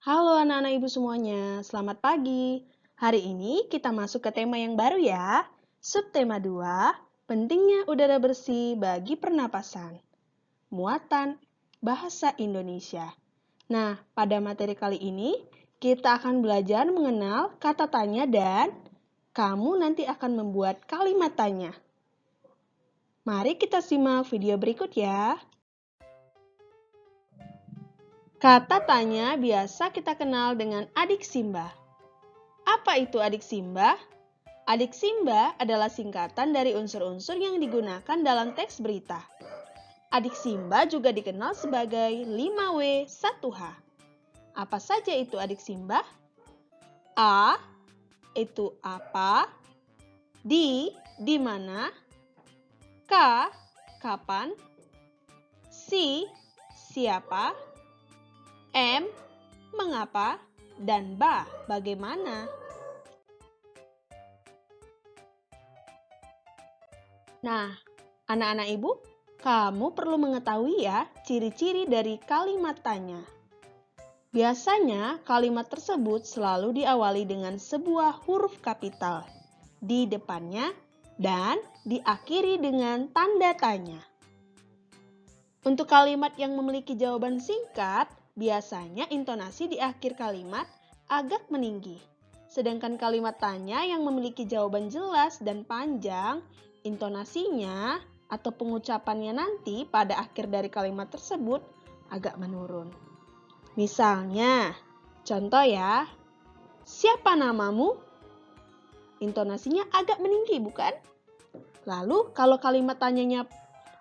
Halo anak-anak ibu semuanya, selamat pagi. Hari ini kita masuk ke tema yang baru ya. Subtema 2, pentingnya udara bersih bagi pernapasan. Muatan bahasa Indonesia. Nah, pada materi kali ini kita akan belajar mengenal kata tanya dan kamu nanti akan membuat kalimat tanya. Mari kita simak video berikut ya. Kata tanya biasa kita kenal dengan adik Simba. Apa itu adik Simba? Adik Simba adalah singkatan dari unsur-unsur yang digunakan dalam teks berita. Adik Simba juga dikenal sebagai 5W1H. Apa saja itu adik Simba? A. Itu apa? Di mana? K. Kapan? Si. Siapa? M. Mengapa? Dan ba. Bagaimana? Nah, anak-anak ibu, kamu perlu mengetahui ya ciri-ciri dari kalimat tanya. Biasanya kalimat tersebut selalu diawali dengan sebuah huruf kapital di depannya dan diakhiri dengan tanda tanya. Untuk kalimat yang memiliki jawaban singkat, biasanya intonasi di akhir kalimat agak meninggi. Sedangkan kalimat tanya yang memiliki jawaban jelas dan panjang, intonasinya atau pengucapannya nanti pada akhir dari kalimat tersebut agak menurun. Misalnya, contoh ya, siapa namamu? Intonasinya agak meninggi, bukan? Lalu kalau kalimat tanyanya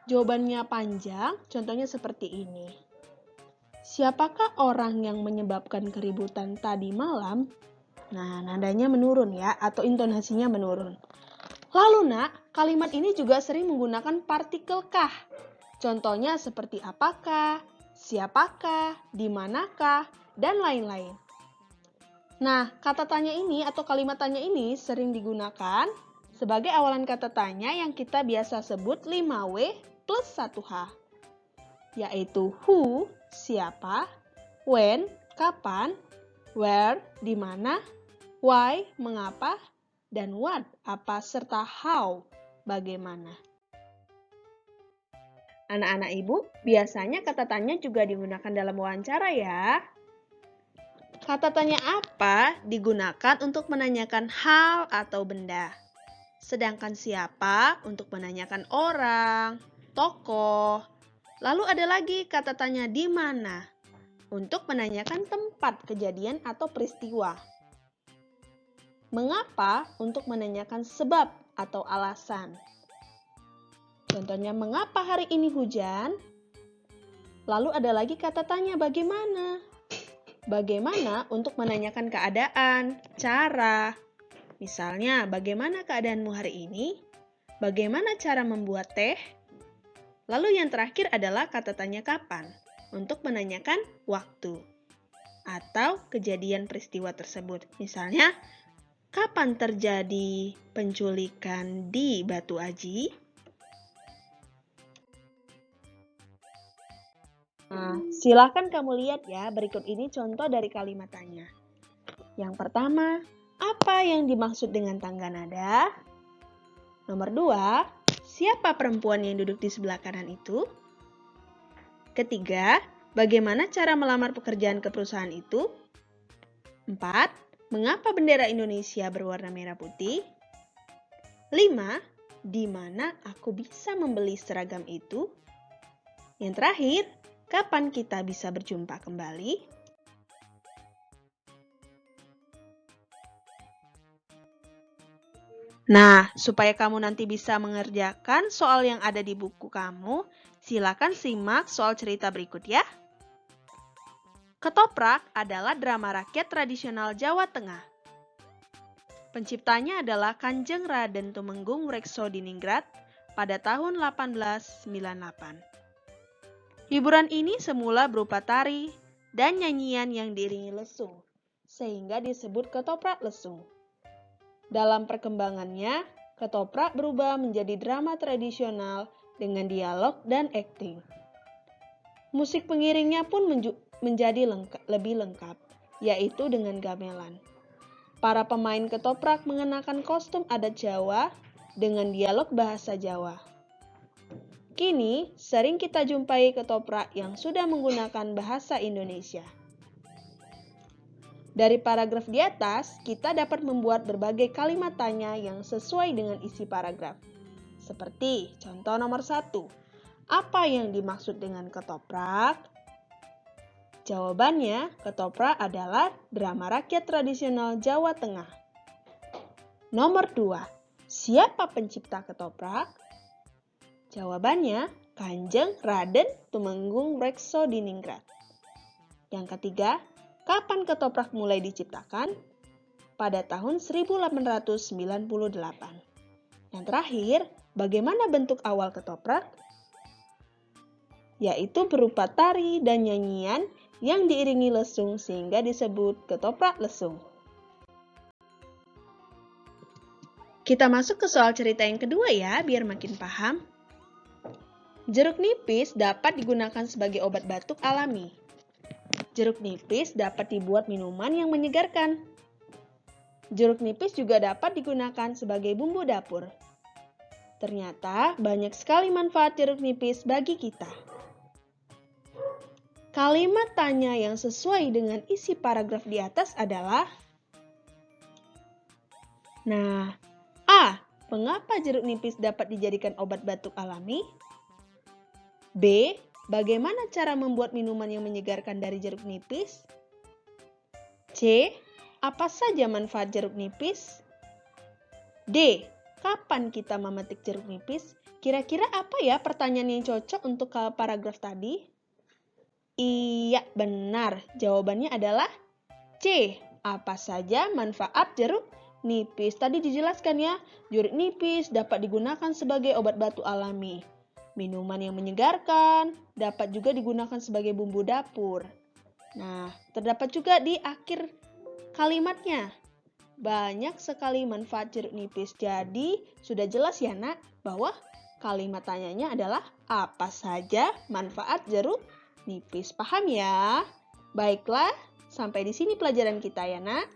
jawabannya panjang, contohnya seperti ini. Siapakah orang yang menyebabkan keributan tadi malam? Nah, nadanya menurun ya, atau intonasinya menurun. Lalu nak, kalimat ini juga sering menggunakan partikel kah. Contohnya seperti apakah, siapakah, dimanakah, dan lain-lain. Nah, kata tanya ini atau kalimat tanya ini sering digunakan sebagai awalan kata tanya yang kita biasa sebut 5W plus 1H. Yaitu who, siapa, when, kapan, where, di mana, why, mengapa, dan what, apa, serta how, bagaimana. Anak-anak ibu, biasanya kata tanya juga digunakan dalam wawancara ya. Kata tanya apa digunakan untuk menanyakan hal atau benda. Sedangkan siapa untuk menanyakan orang, tokoh. Lalu ada lagi kata tanya di mana untuk menanyakan tempat kejadian atau peristiwa. Mengapa untuk menanyakan sebab atau alasan. Contohnya mengapa hari ini hujan? Lalu ada lagi kata tanya bagaimana. Bagaimana untuk menanyakan keadaan, cara. Misalnya, bagaimana keadaanmu hari ini? Bagaimana cara membuat teh? Lalu yang terakhir adalah kata tanya kapan untuk menanyakan waktu atau kejadian peristiwa tersebut. Misalnya, kapan terjadi penculikan di Batu Aji? Nah, silakan kamu lihat ya, berikut ini contoh dari kalimat tanya. Yang pertama, apa yang dimaksud dengan tangga nada? Nomor 2, siapa perempuan yang duduk di sebelah kanan itu? Ketiga, bagaimana cara melamar pekerjaan ke perusahaan itu? 4, mengapa bendera Indonesia berwarna merah putih? 5, di mana aku bisa membeli seragam itu? Yang terakhir, kapan kita bisa berjumpa kembali? Nah, supaya kamu nanti bisa mengerjakan soal yang ada di buku kamu, silakan simak soal cerita berikut ya. Ketoprak adalah drama rakyat tradisional Jawa Tengah. Penciptanya adalah Kanjeng Raden Tumenggung Rekso-Diningrat pada tahun 1898. Hiburan ini semula berupa tari dan nyanyian yang diiringi lesung, sehingga disebut ketoprak lesung. Dalam perkembangannya, ketoprak berubah menjadi drama tradisional dengan dialog dan akting. Musik pengiringnya pun menjadi lebih lengkap. yaitu dengan gamelan. Para pemain ketoprak mengenakan kostum adat Jawa dengan dialog bahasa Jawa. Kini, sering kita jumpai ketoprak yang sudah menggunakan bahasa Indonesia. Dari paragraf di atas, kita dapat membuat berbagai kalimat tanya yang sesuai dengan isi paragraf. Seperti contoh nomor 1. Apa yang dimaksud dengan ketoprak? Jawabannya, ketoprak adalah drama rakyat tradisional Jawa Tengah. Nomor 2. Siapa pencipta ketoprak? Jawabannya, Kanjeng Raden Tumenggung Rekso Diningrat. Yang ketiga, kapan ketoprak mulai diciptakan? Pada tahun 1898. Yang terakhir, bagaimana bentuk awal ketoprak? Yaitu berupa tari dan nyanyian yang diiringi lesung sehingga disebut ketoprak lesung. Kita masuk ke soal cerita yang kedua ya, biar makin paham. Jeruk nipis dapat digunakan sebagai obat batuk alami. Jeruk nipis dapat dibuat minuman yang menyegarkan. Jeruk nipis juga dapat digunakan sebagai bumbu dapur. Ternyata banyak sekali manfaat jeruk nipis bagi kita. Kalimat tanya yang sesuai dengan isi paragraf di atas adalah: Nah, A. Mengapa jeruk nipis dapat dijadikan obat batuk alami? B. Bagaimana cara membuat minuman yang menyegarkan dari jeruk nipis? C. Apa saja manfaat jeruk nipis? D. Kapan kita memetik jeruk nipis? Kira-kira apa ya pertanyaan yang cocok untuk paragraf tadi? Iya, benar. Jawabannya adalah C. Apa saja manfaat jeruk nipis? Tadi dijelaskan ya, jeruk nipis dapat digunakan sebagai obat batuk alami. Minuman yang menyegarkan dapat juga digunakan sebagai bumbu dapur. Nah, terdapat juga di akhir kalimatnya. Banyak sekali manfaat jeruk nipis. Jadi, sudah jelas ya nak, bahwa kalimat tanyanya adalah apa saja manfaat jeruk nipis. Paham ya? Baiklah, sampai di sini pelajaran kita ya nak.